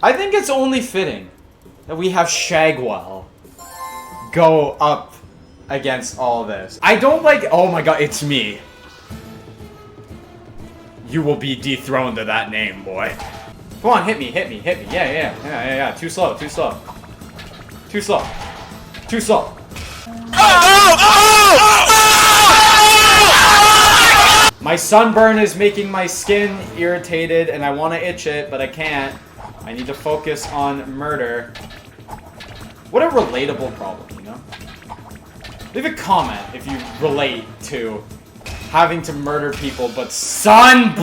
I think it's only fitting that we have Shagwell go up against all this. I don't like... Oh my god, it's me. You will be dethroned to that name, boy. Come on, hit me, hit me, hit me. Yeah. Too slow, too slow. Too slow. Too slow. My sunburn is making my skin irritated and I want to itch it, but I can't. I need to focus on murder. What a relatable problem, you know? Leave a comment if you relate to having to murder people, but sun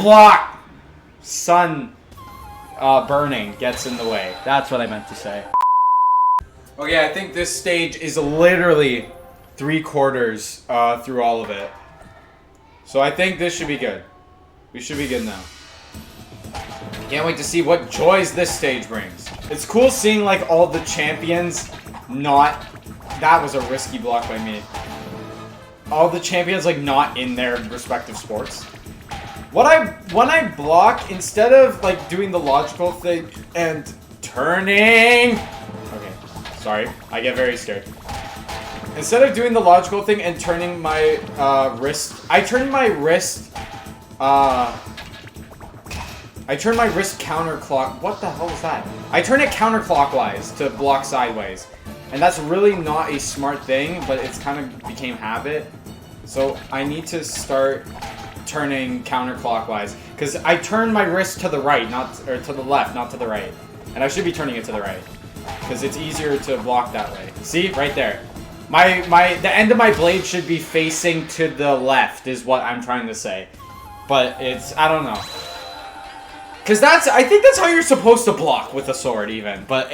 burning gets in the way. That's what I meant to say. Okay, I think this stage is literally 3/4 through all of it. So I think this should be good. We should be good now. Can't wait to see what joys this stage brings. It's cool seeing like all the champions not... That was a risky block by me. All the champions like not in their respective sports. When I block, instead of like doing the logical thing and turning... Okay, sorry. I get very scared. Instead of doing the logical thing and turning my wrist... I turn my wrist counterclock... What the hell is that? I turn it counterclockwise to block sideways. And that's really not a smart thing, but it's kind of became habit. So I need to start turning counterclockwise. Because I turn my wrist to the right, or to the left, not to the right. And I should be turning it to the right. Because it's easier to block that way. See? Right there. The end of my blade should be facing to the left, is what I'm trying to say. But it's... I don't know. Because I think that's how you're supposed to block with a sword, even. But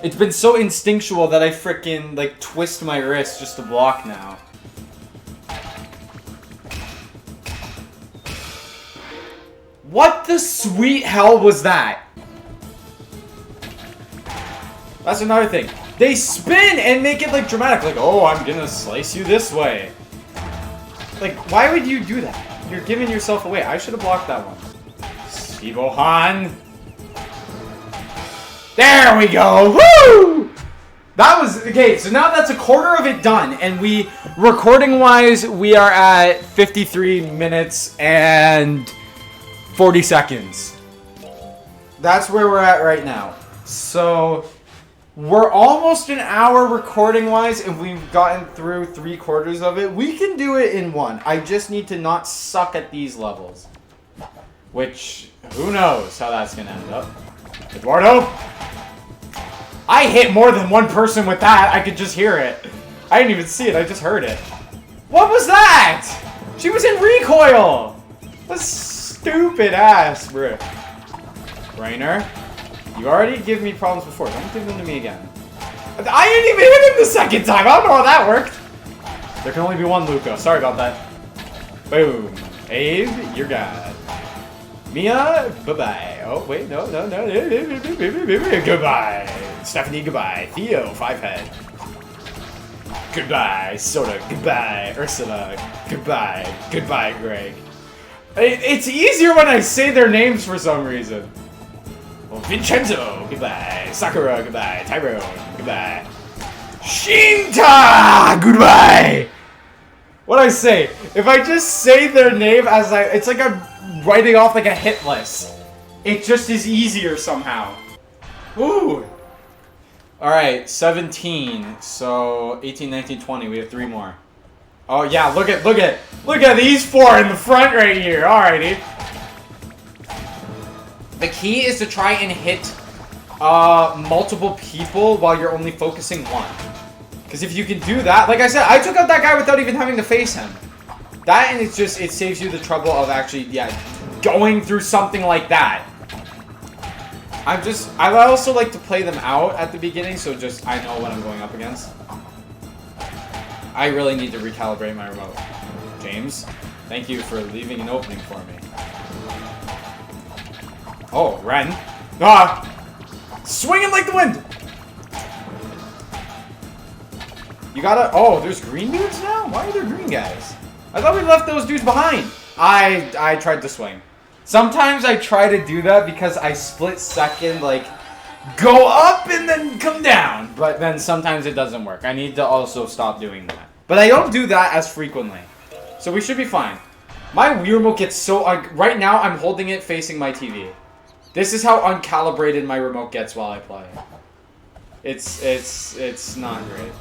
it's been so instinctual that I frickin' like twist my wrist just to block now. What the sweet hell was that? That's another thing. They spin and make it like dramatic, like, oh, I'm gonna slice you this way. Like, why would you do that? You're giving yourself away. I should have blocked that one. Sibohan. There we go! Woo! That was... Okay, so now that's 1/4 of it done. And recording-wise, we are at 53 minutes and 40 seconds. That's where we're at right now. So, we're almost an hour recording-wise, and we've gotten through 3/4 of it. We can do it in one. I just need to not suck at these levels. Which, who knows how that's gonna end up. Eduardo? I hit more than one person with that. I could just hear it. I didn't even see it. I just heard it. What was that? She was in recoil. That's stupid ass, bro. Rainer, you already give me problems before. Don't give them to me again. I didn't even hit him the second time. I don't know how that worked. There can only be one Luca. Sorry about that. Boom. Abe, you're God. Mia, bye-bye. Oh, wait, no. Goodbye. Stephanie, goodbye. Theo, 5-head. Goodbye. Soda, goodbye. Ursula, goodbye. Goodbye, Greg. It's easier when I say their names for some reason. Well, Vincenzo, goodbye. Sakura, goodbye. Tyrone, goodbye. Shinta, goodbye. What'd I say? If I just say their name as it's like I'm writing off like a hit list. It just is easier somehow. Ooh. Alright, 17. So 18, 19, 20. We have 3 more. Oh yeah, look at these 4 in the front right here. Alrighty. The key is to try and hit multiple people while you're only focusing one. Because if you can do that, like I said, I took out that guy without even having to face him. That, and it saves you the trouble of actually, going through something like that. I also like to play them out at the beginning, so just, I know what I'm going up against. I really need to recalibrate my remote. James, thank you for leaving an opening for me. Oh, Ren. Ah! Swinging like the wind! You gotta... Oh, there's green dudes now? Why are there green guys? I thought we left those dudes behind. I tried to swing. Sometimes I try to do that because I split second, like, go up and then come down. But then sometimes it doesn't work. I need to also stop doing that. But I don't do that as frequently. So we should be fine. My Wii remote gets so... right now, I'm holding it facing my TV. This is how uncalibrated my remote gets while I play. It's not great.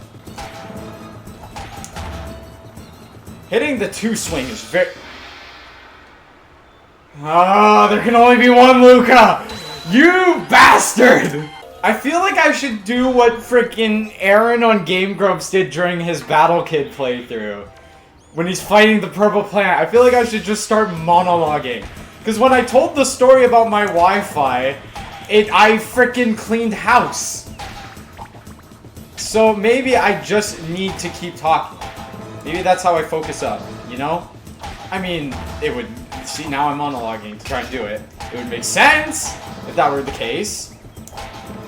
Hitting the 2 swing is very... Ah, there can only be one Luca! You bastard! I feel like I should do what frickin' Aaron on Game Grumps did during his Battle Kid playthrough. When he's fighting the purple plant. I feel like I should just start monologuing. Because when I told the story about my Wi-Fi, I frickin' cleaned house. So maybe I just need to keep talking. Maybe that's how I focus up, you know? I mean, it would... See, now I'm monologuing to try and do it. It would make sense if that were the case.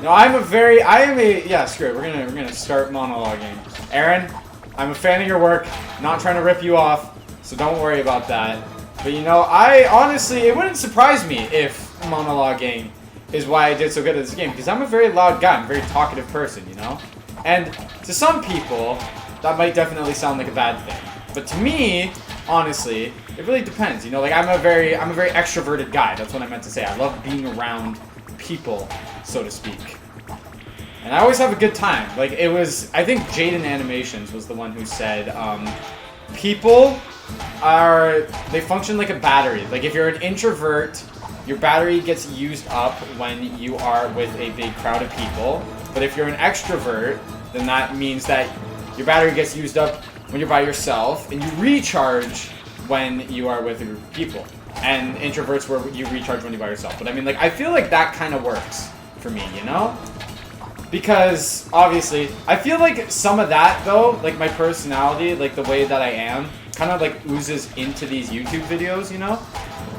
No, yeah, screw it. We're gonna start monologuing. Aaron, I'm a fan of your work. Not trying to rip you off, so don't worry about that. But you know, honestly, it wouldn't surprise me if monologuing is why I did so good at this game, because I'm a very loud guy. I'm a very talkative person, you know? And to some people, that might definitely sound like a bad thing. But to me, honestly, it really depends, you know, like I'm a very extroverted guy. That's what I meant to say. I love being around people, so to speak. And I always have a good time. Like, it was, I think Jaden Animations was the one who said, people they function like a battery. Like, if you're an introvert, your battery gets used up when you are with a big crowd of people. But if you're an extrovert, then that means that your battery gets used up when you're by yourself, and you recharge when you are with a group of people. And introverts, where you recharge when you're by yourself. But I mean, like, I feel like that kind of works for me, you know? Because, obviously, I feel like some of that, though, like my personality, like the way that I am, kind of like oozes into these YouTube videos, you know?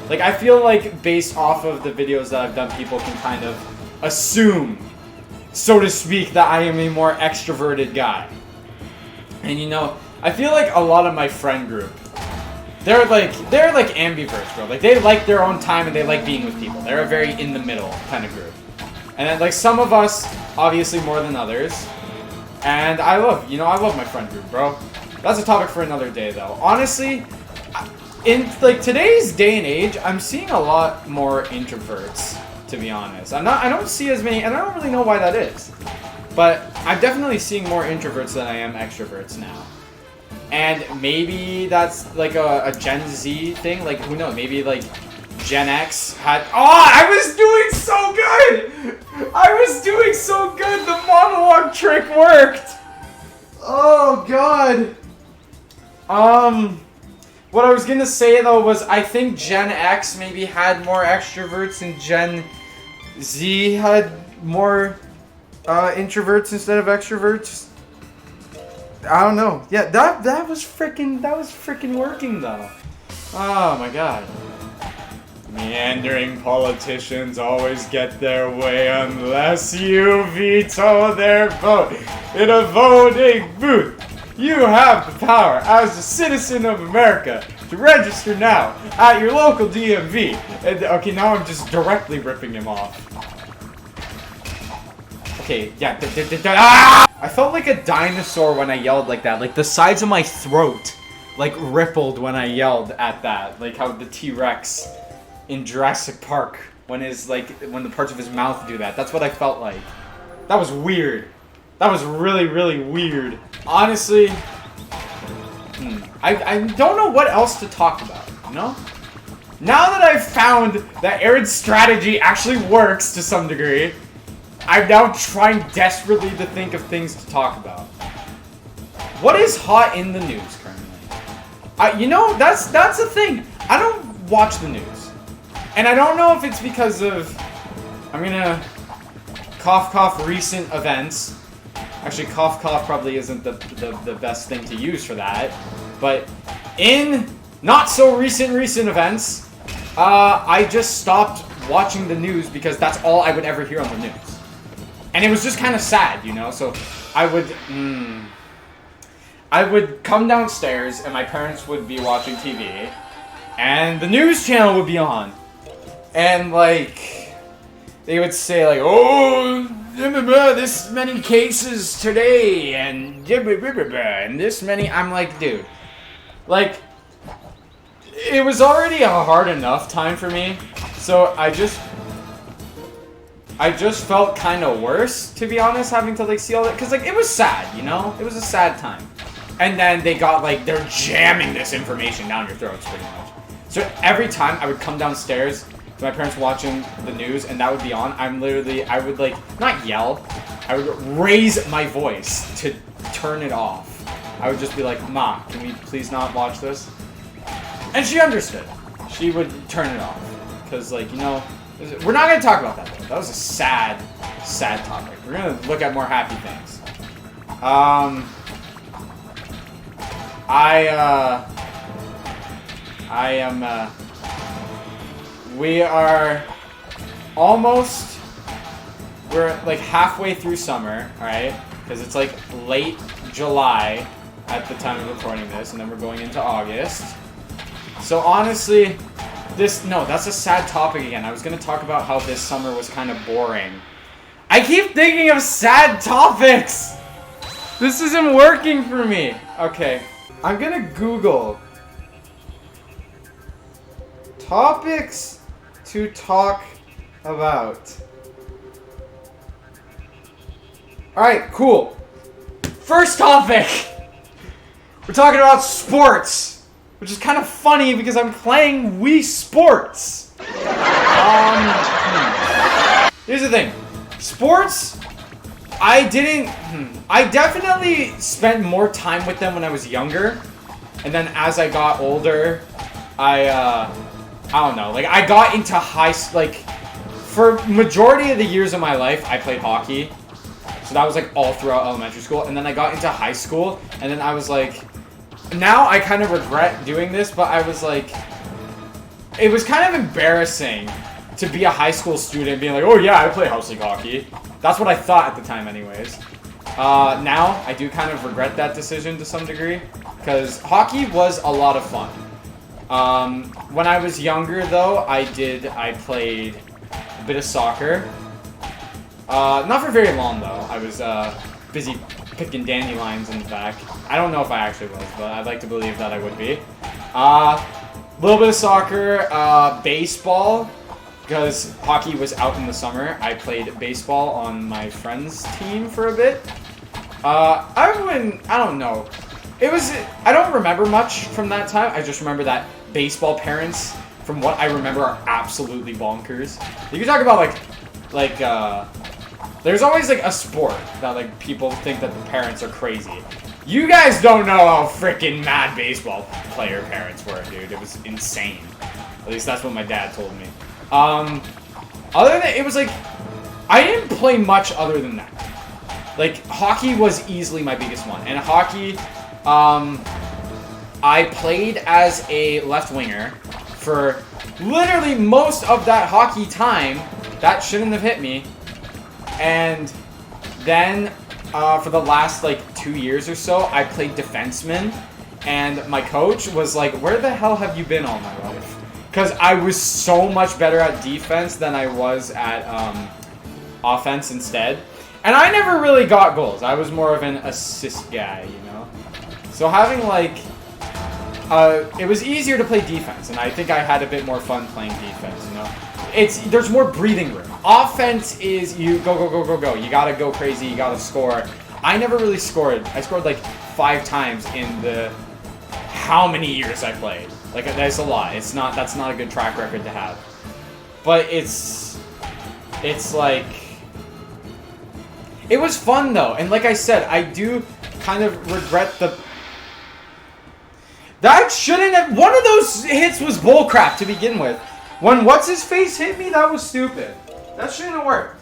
Like, I feel like based off of the videos that I've done, people can kind of assume, so to speak, that I am a more extroverted guy. And you know, I feel like a lot of my friend group, they're like ambiverts, bro. Like, they like their own time and they like being with people. They're a very in the middle kind of group. And then, like, some of us, obviously more than others. And I love my friend group, bro. That's a topic for another day, though. Honestly, in like today's day and age, I'm seeing a lot more introverts, to be honest. I don't see as many, and I don't really know why that is. But I'm definitely seeing more introverts than I am extroverts now. And maybe that's like a Gen Z thing. Like, who knows? Maybe like Gen X had... Oh, I was doing so good! I was doing so good! The monologue trick worked! Oh, God. What I was gonna say, though, was I think Gen X maybe had more extroverts and Gen Z had more... introverts instead of extroverts. I don't know. Yeah, that was freaking working though. Oh my god. Meandering politicians always get their way unless you veto their vote in a voting booth. You have the power as a citizen of America to register now at your local DMV. And, okay, now I'm just directly ripping him off. Okay, yeah. Ah! I felt like a dinosaur when I yelled like that. Like, the sides of my throat, like, rippled when I yelled at that. Like how the T-Rex in Jurassic Park, when the parts of his mouth do that. That's what I felt like. That was weird. That was really, really weird. Honestly, I don't know what else to talk about, you know? Now that I've found that Aaron's strategy actually works to some degree, I'm now trying desperately to think of things to talk about. What is hot in the news currently? You know, that's the thing. I don't watch the news. And I don't know if it's because of... I'm gonna... cough recent events. Actually, cough probably isn't the best thing to use for that. But in not so recent events, I just stopped watching the news because that's all I would ever hear on the news. And it was just kind of sad, you know? So I would come downstairs and my parents would be watching TV and the news channel would be on. And like, they would say like, oh, this many cases today, and this many. I'm like, dude, like, it was already a hard enough time for me, so I just felt kind of worse, to be honest, having to like see all that, because like it was sad, you know, it was a sad time. And then they got like, they're jamming this information down your throats pretty much. So every time I would come downstairs to my parents watching the news and that would be on, I would like, not yell, I would raise my voice to turn it off. I would just be like, Ma, can we please not watch this? And she understood. She would turn it off. Because like, you know, we're not going to talk about that though. That was a sad, sad topic. We're going to look at more happy things. We are almost, we're like halfway through summer, alright? Because it's like late July at the time of recording this, and then we're going into August. So honestly, that's a sad topic again. I was going to talk about how this summer was kind of boring. I keep thinking of sad topics! This isn't working for me. Okay, I'm going to Google topics to talk about. Alright, cool. First topic! We're talking about sports, which is kind of funny because I'm playing Wii Sports. Here's the thing. Sports, I definitely spent more time with them when I was younger. And then as I got older, I don't know, like I got into for majority of the years of my life, I played hockey. So that was like all throughout elementary school. And then I got into high school and then I was like, now I kind of regret doing this, but I was like, it was kind of embarrassing to be a high school student being like, oh yeah, I play house league hockey. That's what I thought at the time anyways. Now, I do kind of regret that decision to some degree, because hockey was a lot of fun. When I was younger though, I played a bit of soccer. Not for very long though. I was busy picking dandelions in the back. I don't know if I actually was, but I'd like to believe that I would be. A little bit of soccer, baseball, because hockey was out in the summer. I played baseball on my friend's team for a bit. I don't know. I don't remember much from that time. I just remember that baseball parents, from what I remember, are absolutely bonkers. You can talk about there's always like a sport that like people think that the parents are crazy. You guys don't know how freaking mad baseball player parents were, dude. It was insane. At least that's what my dad told me. Other than it was like, I didn't play much other than that. Like, hockey was easily my biggest one. And hockey, I played as a left winger for literally most of that hockey time. That shouldn't have hit me. And then, for the last, 2 years or so, I played defenseman. And my coach was like, where the hell have you been all my life? Because I was so much better at defense than I was at offense instead. And I never really got goals. I was more of an assist guy, you know? So having, it was easier to play defense. And I think I had a bit more fun playing defense, you know? There's more breathing room. Offense is you go, go, go, go, go. You gotta go crazy. You gotta score. I never really scored. I scored, 5 times in the how many years I played. That's a lot. That's not a good track record to have. But it's it was fun though. And like I said, I do kind of regret that shouldn't have, one of those hits was bullcrap to begin with. When what's-his-face hit me, that was stupid. That shouldn't have worked.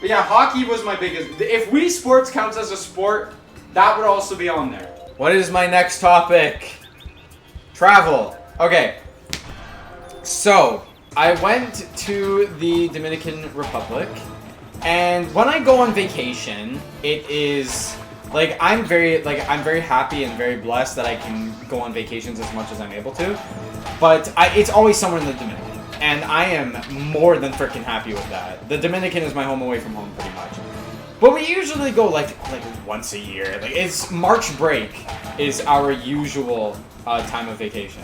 But yeah, hockey was my biggest, if Wii Sports counts as a sport, that would also be on there. What is my next topic? Travel. Okay. So, I went to the Dominican Republic, and when I go on vacation, it is I'm very happy and very blessed that I can go on vacations as much as I'm able to. But it's always somewhere in the Dominican. And I am more than freaking happy with that. The Dominican is my home away from home pretty much. But we usually go like once a year. Like it's March break is our usual time of vacation.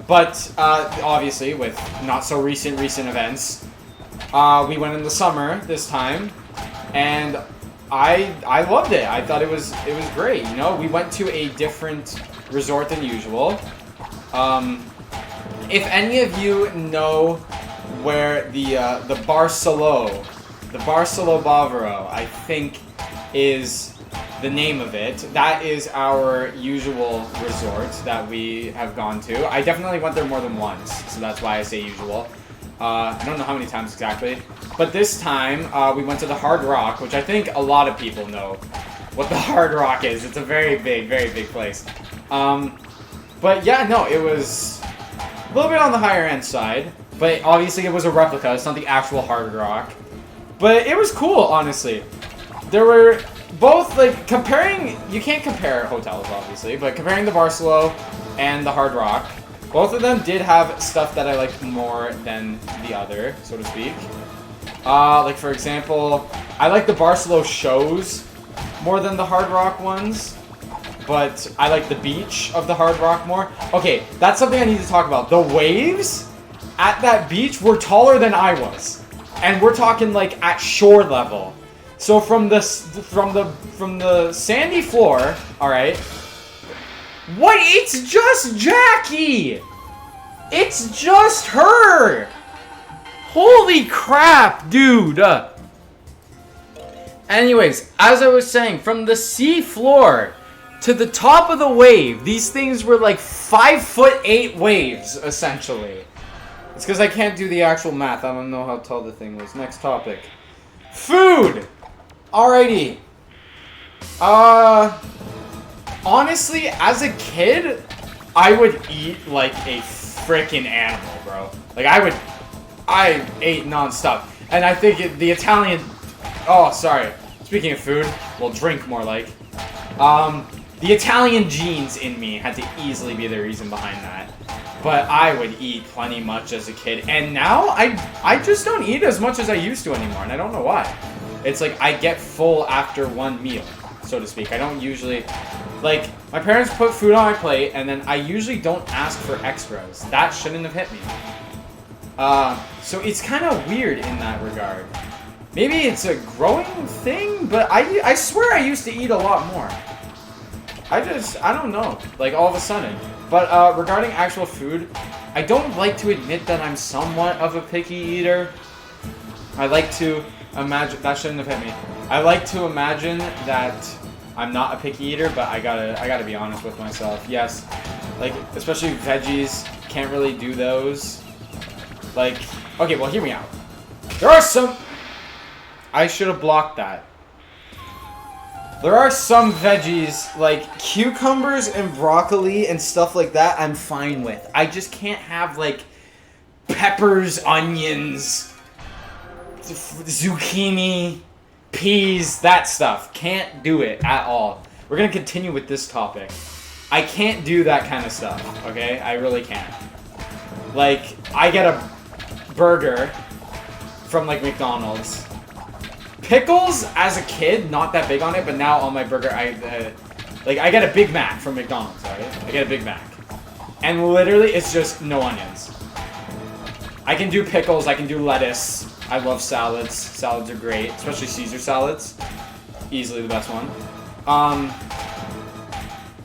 But obviously with not so recent events, we went in the summer this time, and I loved it. I thought it was great. You know, we went to a different resort than usual. If any of you know where the Barcelo Bavaro, I think, is the name of it. That is our usual resort that we have gone to. I definitely went there more than once, so that's why I say usual. I don't know how many times exactly. But this time, we went to the Hard Rock, which I think a lot of people know what the Hard Rock is. It's a very big place. But yeah, no, it was a little bit on the higher end side. But obviously it was a replica. It's not the actual Hard Rock. But it was cool, honestly. There were both, like, comparing... You can't compare hotels, obviously. But comparing the Barcelo and the Hard Rock, both of them did have stuff that I liked more than the other, so to speak. Like, for example, I like the Barcelo shows more than the Hard Rock ones. But I like the beach of the Hard Rock more. Okay, that's something I need to talk about. The waves at that beach were taller than I was. And we're talking, like, at shore level. So from the sandy floor, all right. What? It's just Jackie. It's just her. Holy crap, dude. Anyways, as I was saying, from the sea floor to the top of the wave, these things were like 5'8" waves, essentially. It's because I can't do the actual math. I don't know how tall the thing was. Next topic. Food! Alrighty. Honestly, as a kid, I would eat like a freaking animal, bro. Like, I ate non-stop. And I think the Italian... Oh, sorry. Speaking of food, well, drink more like. The Italian genes in me had to easily be the reason behind that. But I would eat plenty much as a kid. And now, I just don't eat as much as I used to anymore. And I don't know why. It's like I get full after one meal, so to speak. I don't usually... Like, my parents put food on my plate, and then I usually don't ask for extras. That shouldn't have hit me. So it's kind of weird in that regard. Maybe it's a growing thing, but I swear I used to eat a lot more. I don't know. Like, all of a sudden. But regarding actual food, I don't like to admit that I'm somewhat of a picky eater. I like to imagine... That shouldn't have hit me. I like to imagine that I'm not a picky eater, but I gotta be honest with myself. Yes. Like, especially veggies, can't really do those. Like, okay, well, hear me out. There are some... I should have blocked that. There are some veggies, like cucumbers and broccoli and stuff like that, I'm fine with. I just can't have, like, peppers, onions, zucchini, peas, that stuff. Can't do it at all. We're gonna continue with this topic. I can't do that kind of stuff, okay? I really can't. Like, I get a burger from, like, McDonald's. Pickles, as a kid, not that big on it, but now on my burger, I get a Big Mac from McDonald's, alright? I get a Big Mac. And literally, it's just no onions. I can do pickles, I can do lettuce. I love salads. Salads are great, especially Caesar salads. Easily the best one.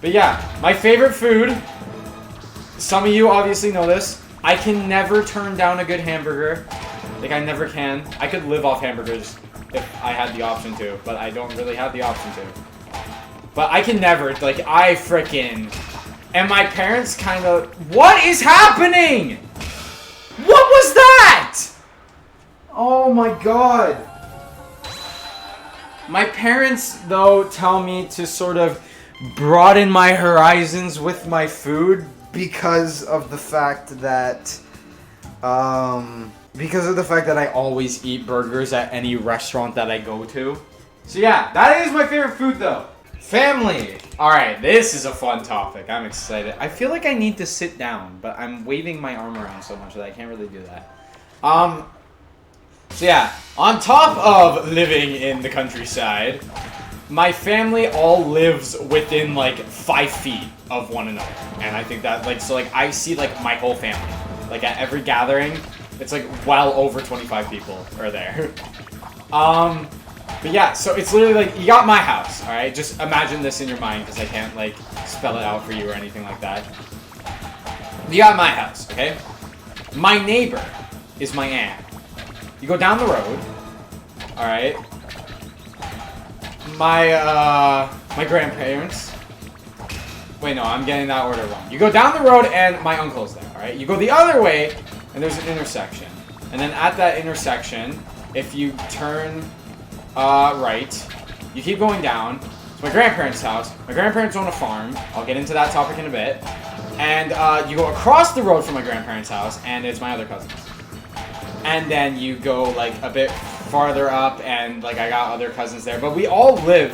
But yeah, my favorite food, some of you obviously know this, I can never turn down a good hamburger. Like, I never can. I could live off hamburgers if I had the option to, but I don't really have the option to. But I can never, like, I frickin'... And my parents kind of... What is happening? What was that? Oh my god. My parents, though, tell me to sort of broaden my horizons with my food because of the fact that... Because of the fact that I always eat burgers at any restaurant that I go to. So yeah, that is my favorite food though. Family! Alright, this is a fun topic. I'm excited. I feel like I need to sit down, but I'm waving my arm around so much that I can't really do that. So yeah, on top of living in the countryside, my family all lives within like 5 feet of one another, and I think that like so like I see like my whole family like at every gathering. It's like well over 25 people are there. But yeah, so it's literally like you got my house. All right, just imagine this in your mind because I can't like spell it out for you or anything like that. You got my house, okay? My neighbor is my aunt. You go down the road, all right? My grandparents. Wait, no, I'm getting that order wrong. You go down the road and my uncle's there, all right? You go the other way and there's an intersection. And then at that intersection, if you turn right, you keep going down. It's my grandparents' house. My grandparents own a farm. I'll get into that topic in a bit. And you go across the road from my grandparents' house, and it's my other cousins. And then you go like a bit farther up, and like I got other cousins there. But we all live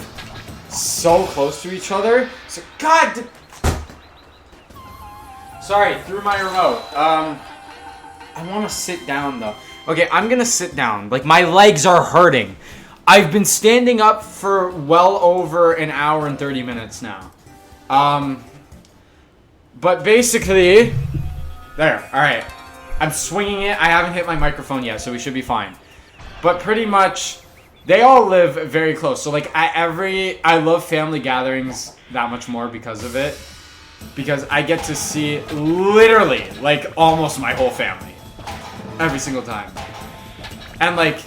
so close to each other. So God, sorry, threw my remote. I want to sit down though. Okay, I'm gonna sit down. Like my legs are hurting. I've been standing up for well over an hour and 30 minutes now. But basically, there, alright. I'm swinging it. I haven't hit my microphone yet, so we should be fine. But pretty much, they all live very close. So like I love family gatherings that much more because of it. Because I get to see literally like almost my whole family. Every single time. And like,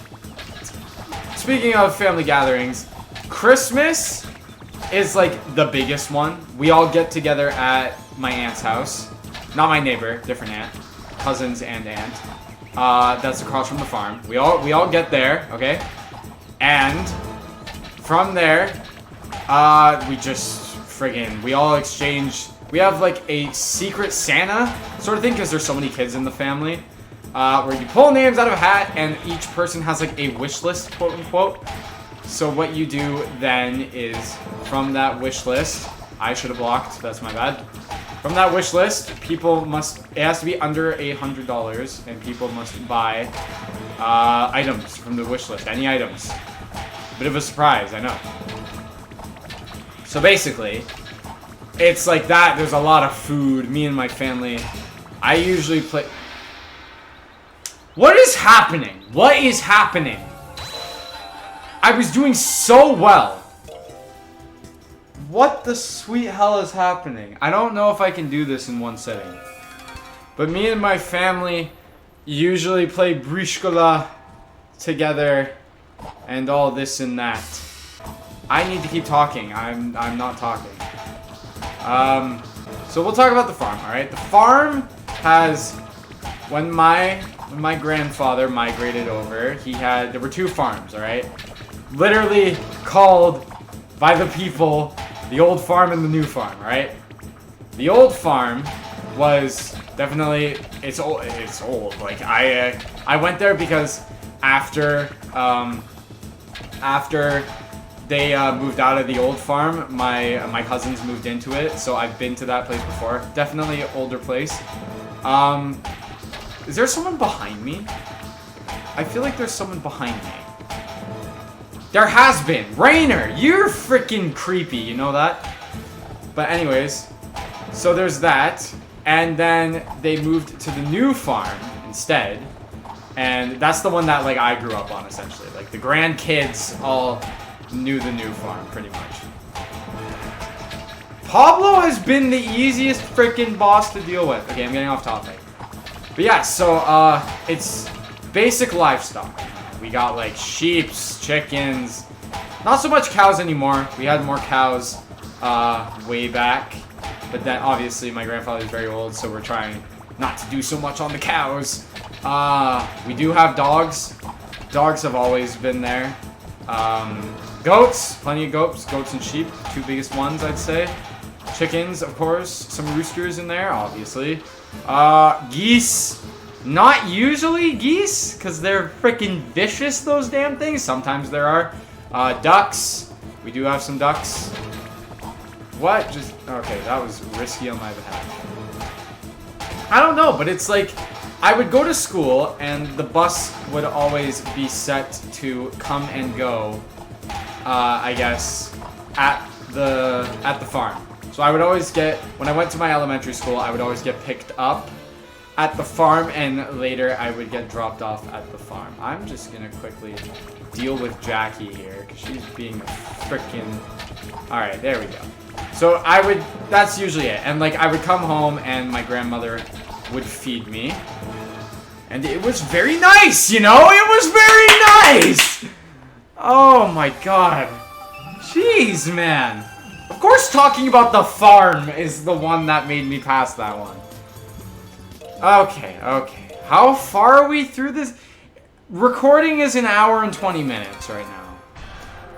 speaking of family gatherings, Christmas is like the biggest one. We all get together at my aunt's house. Not my neighbor, different aunt. Cousins and aunt. That's across from the farm. We all get there, okay? And from there, we just friggin' we all exchange. We have like a secret Santa sort of thing because there's so many kids in the family. Where you pull names out of a hat and each person has like a wish list, quote unquote. So what you do then is from that wish list, I should have blocked, that's my bad. From that wish list, it has to be under $100 and people must buy items from the wish list, any items. Bit of a surprise, I know. So basically, it's like that, there's a lot of food, me and my family. I usually play... What is happening? What is happening? I was doing so well. What the sweet hell is happening? I don't know if I can do this in one setting. But me and my family usually play Brishkola together and all this and that. I need to keep talking. I'm not talking. So we'll talk about the farm, alright? The farm has... When my grandfather migrated over, there were 2 farms, alright? Literally called by the people the old farm and the new farm, alright? The old farm was definitely, it's old. Like I went there because after they moved out of the old farm, my cousins moved into it, so I've been to that place before. Definitely an older place. Is there someone behind me? I feel like there's someone behind me. There has been. Rainer, you're freaking creepy, you know that? But anyways, so there's that. And then they moved to the new farm instead. And that's the one that like I grew up on essentially. Like the grandkids all knew the new farm pretty much. Pablo has been the easiest freaking boss to deal with. Okay, I'm getting off topic. But yeah, so it's basic livestock. We got like sheeps, chickens, not so much cows anymore. We had more cows way back, but then obviously my grandfather's very old, so we're trying not to do so much on the cows. We do have dogs. Dogs have always been there. Goats, plenty of goats and sheep, 2 biggest ones I'd say. Chickens, of course, some roosters in there, obviously. Geese, not usually geese, because they're freaking vicious, those damn things. Sometimes there are. Ducks, we do have some ducks. What? Okay, that was risky on my behalf. I don't know, but it's like, I would go to school, and the bus would always be set to come and go, I guess, at the farm. So I would always get, when I went to my elementary school, I would always get picked up at the farm, and later I would get dropped off at the farm. I'm just gonna quickly deal with Jackie here, because she's being freaking... Alright, there we go. So that's usually it. And like, I would come home, and my grandmother would feed me. And it was very nice, you know? It was very nice! Oh my god. Jeez, man. Of course talking about the farm is the one that made me pass that one. Okay. How far are we through this? Recording is an hour and 20 minutes right now.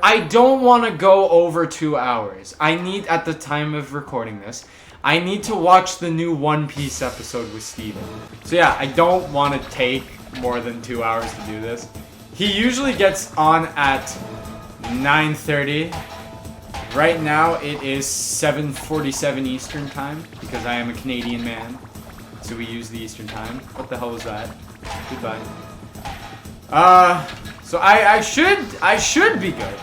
I don't want to go over 2 hours. I need, at the time of recording this, I need to watch the new One Piece episode with Steven. So yeah, I don't want to take more than 2 hours to do this. He usually gets on at 9:30. Right now it is 7:47 Eastern time because I am a Canadian man. So we use the Eastern time. What the hell was that? Goodbye. So I should be good.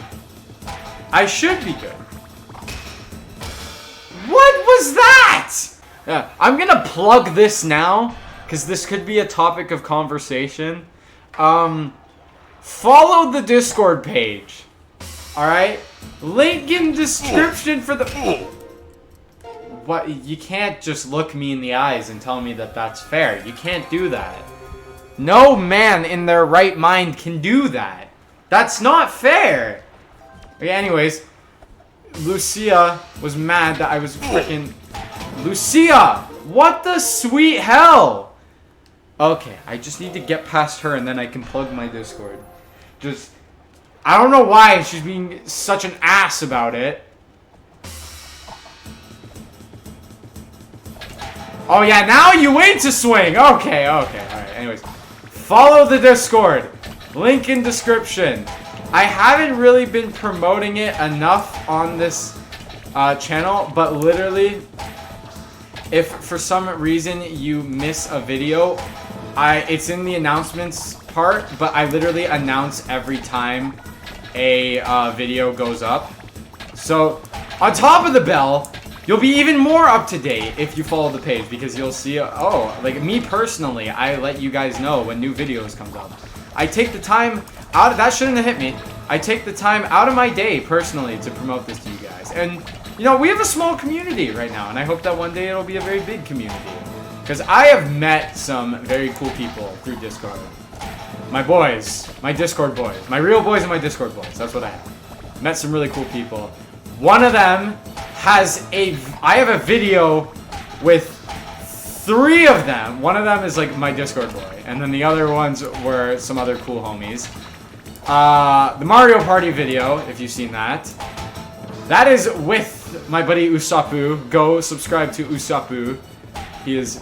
I should be good. What was that? Yeah, I'm gonna plug this now, because this could be a topic of conversation. Follow the Discord page. Alright? Link in description for the... What? You can't just look me in the eyes and tell me that that's fair. You can't do that. No man in their right mind can do that. That's not fair. Okay, anyways, Lucia was mad that I was freaking... Lucia! What the sweet hell? Okay, I just need to get past her and then I can plug my Discord. Just... I don't know why she's being such an ass about it. Oh yeah, now you wait to swing! Okay, alright, anyways. Follow the Discord. Link in description. I haven't really been promoting it enough on this channel, but literally, if for some reason you miss a video, it's in the announcements part, but I literally announce every time a video goes up. So, on top of the bell, you'll be even more up to date if you follow the page, because you'll see, oh, like me personally, I let you guys know when new videos comes up. I take the time out of, that shouldn't have hit me. I take the time out of my day personally to promote this to you guys. And, you know, we have a small community right now, and I hope that one day it'll be a very big community. Because I have met some very cool people through Discord. My boys, my Discord boys, my real boys and my Discord boys, that's what I have. Met some really cool people. One of them has I have a video with 3 of them. One of them is like my Discord boy, and then the other ones were some other cool homies. The Mario Party video, if you've seen that, that is with my buddy Usapu. Go subscribe to Usapu. His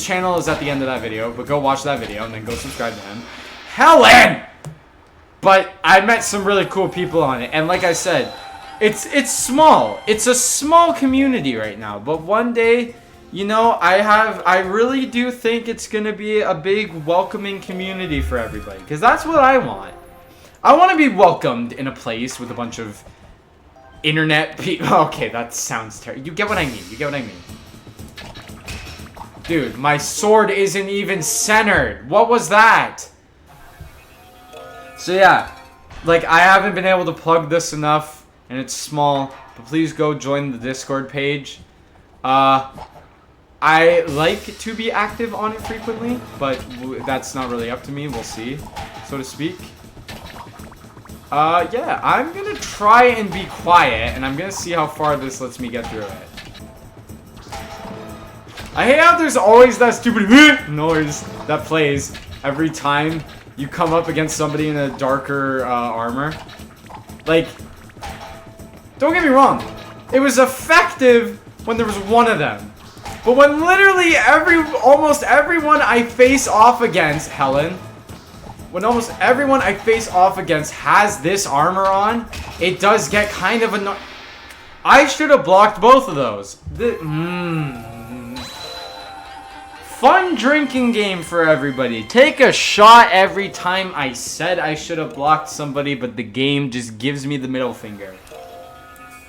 channel is at the end of that video, but go watch that video and then go subscribe to him. Helen! But I met some really cool people on it, and like I said, it's small. It's a small community right now, but one day, you know, I really do think it's gonna be a big welcoming community for everybody, because that's what I want. I want to be welcomed in a place with a bunch of internet people. Okay, that sounds terrible. You get what I mean. You get what I mean. Dude, my sword isn't even centered. What was that? So yeah, like I haven't been able to plug this enough, and it's small, but please go join the Discord page. I like to be active on it frequently, but that's not really up to me. We'll see, so to speak. Yeah, I'm gonna try and be quiet, and I'm gonna see how far this lets me get through it. I hate how there's always that stupid noise that plays every time you come up against somebody in a darker armor. Like, don't get me wrong, it was effective when there was one of them. But when literally almost everyone I face off against, Helen, when almost everyone I face off against has this armor on, it does get kind of annoying. I should have blocked both of those. Fun drinking game for everybody. Take a shot every time. I said I should have blocked somebody, but the game just gives me the middle finger.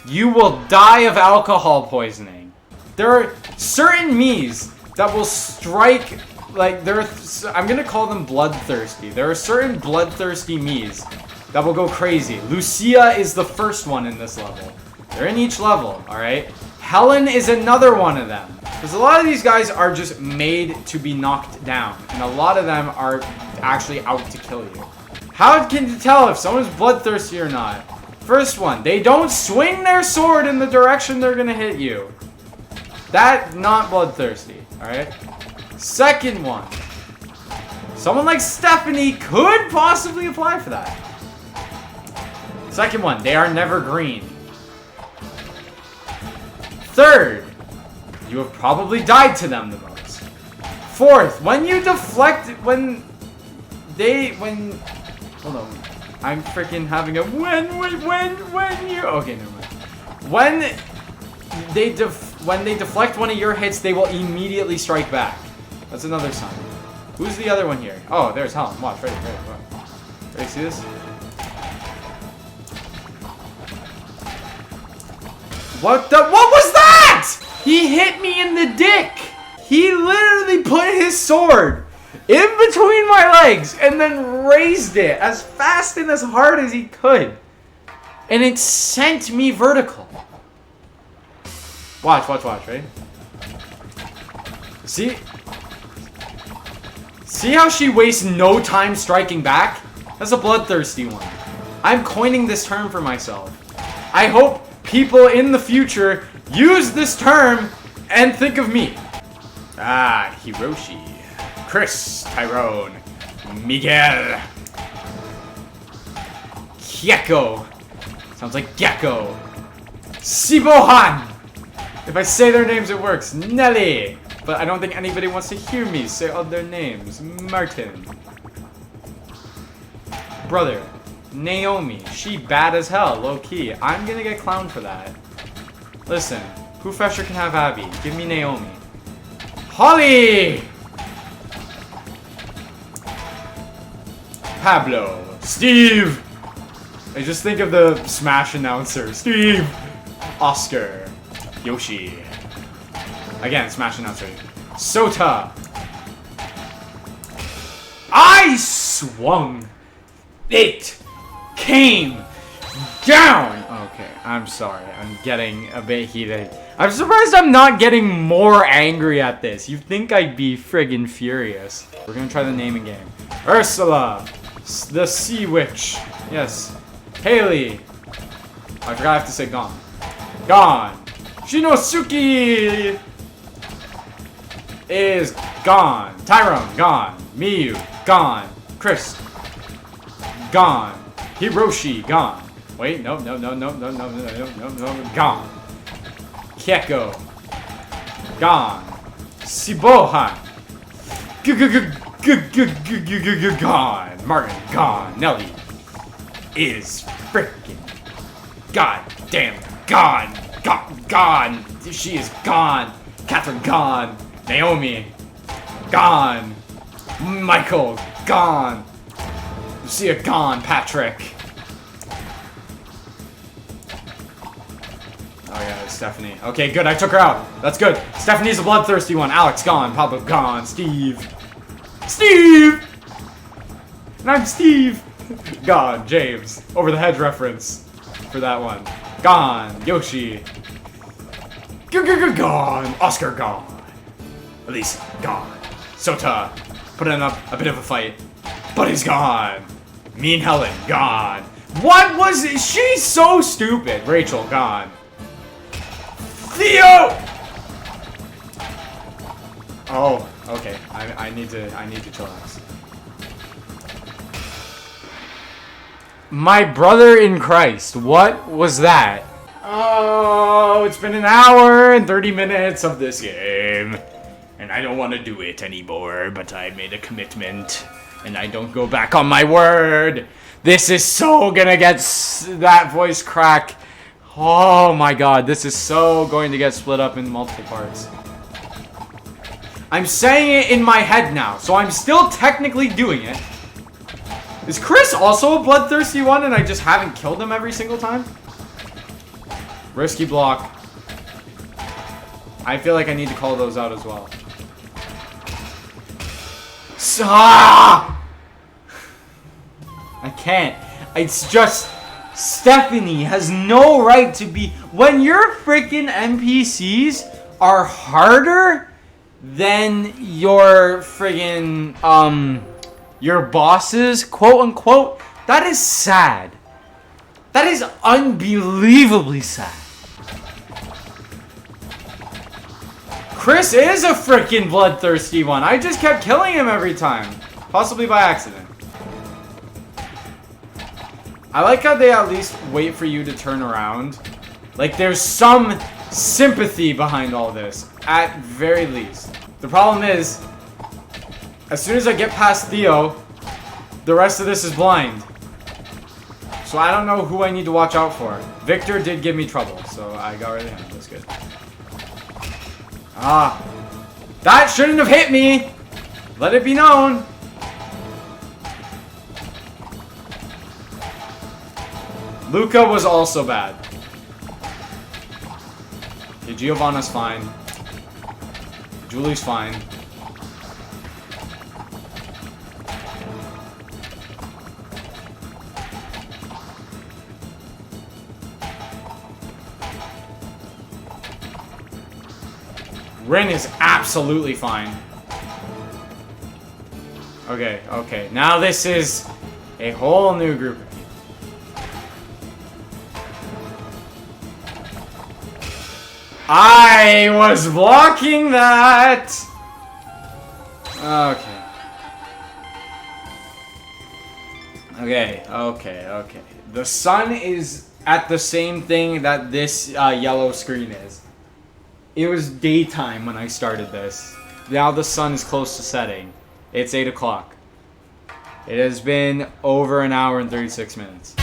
You will die of alcohol poisoning. There are certain me's that will strike, like, I'm gonna call them bloodthirsty. There are certain bloodthirsty me's that will go crazy. Lucia is the first one in this level. They're in each level, alright? Helen is another one of them. Because a lot of these guys are just made to be knocked down. And a lot of them are actually out to kill you. How can you tell if someone's bloodthirsty or not? First one, they don't swing their sword in the direction they're gonna hit you. That, not bloodthirsty, alright? Second one, someone like Stephanie could possibly apply for that. Second one, they are never green. Third, you have probably died to them the most. Fourth, when you deflect, hold on. I'm freaking having a when you, okay, never mind. When they deflect one of your hits, they will immediately strike back. That's another sign. Who's the other one here? Oh, there's Helen. Watch, ready. Ready, see this? What was that? He hit me in the dick. He literally put his sword in between my legs and then raised it as fast and as hard as he could. And it sent me vertical. Watch, right? See how she wastes no time striking back? That's a bloodthirsty one. I'm coining this term for myself. I hope people in the future use this term and think of me. Ah, Hiroshi, Chris, Tyrone, Miguel, Gecko. Sounds like Gecko. Sibohan. If I say their names, it works. Nelly. But I don't think anybody wants to hear me say all their names. Martin. Brother. Naomi. She bad as hell, low key. I'm gonna get clowned for that. Listen. Professor can have Abby. Give me Naomi. Holly! Pablo. Steve! I just think of the Smash announcer. Steve! Oscar. Yoshi. Again, Smash announcer. Sota. I swung. It came down. Okay, I'm sorry. I'm getting a bit heated. I'm surprised I'm not getting more angry at this. You'd think I'd be friggin' furious. We're gonna try the naming game. Ursula. The Sea Witch. Yes. Haley. I forgot I have to say gone. Gone. Shinosuke is gone. Tyrone, gone. Miyu, gone. Chris, gone. Hiroshi, gone. Wait, no, gone. Keko, gone. Sibohan, gone. Martin, gone. Nelly is freaking goddamn gone. Gone. She is gone. Catherine, gone. Naomi, gone. Michael, gone. Lucia, gone. Patrick. Oh yeah, it's Stephanie. Okay, good. I took her out. That's good. Stephanie's a bloodthirsty one. Alex, gone. Pablo, gone. Steve. And I'm Steve. Gone. James. Over the hedge reference for that one. Gone. Yoshi. Gone. Oscar, gone. Elise, gone. Sota, putting up a bit of a fight, but he's gone. Mean Helen, gone. What was it? She's so stupid. Rachel, gone. Theo! Oh, okay. I need to chillax. My brother in Christ, what was that? Oh, it's been an hour and 30 minutes of this game. And I don't want to do it anymore, but I made a commitment. And I don't go back on my word. This is so gonna get that voice crack. Oh my god, this is so going to get split up in multiple parts. I'm saying it in my head now, so I'm still technically doing it. Is Chris also a bloodthirsty one and I just haven't killed him every single time? Risky block. I feel like I need to call those out as well. I can't. It's just... Stephanie has no right to be... When your freaking NPCs are harder than your friggin', your bosses, quote unquote, that is sad. That is unbelievably sad. Chris is a freaking bloodthirsty one. I just kept killing him every time. Possibly by accident. I like how they at least wait for you to turn around. Like there's some sympathy behind all this, at very least. The problem is, as soon as I get past Theo, the rest of this is blind. So I don't know who I need to watch out for. Victor did give me trouble, so I got rid of him. That's good. Ah. That shouldn't have hit me! Let it be known. Luca was also bad. Okay, Giovanna's fine. Julie's fine. Rin is absolutely fine. Okay, okay. Now this is a whole new group of people. I was blocking that! Okay. Okay. The sun is at the same thing that this yellow screen is. It was daytime when I started this. Now the sun is close to setting. It's 8 o'clock. It has been over an hour and 36 minutes.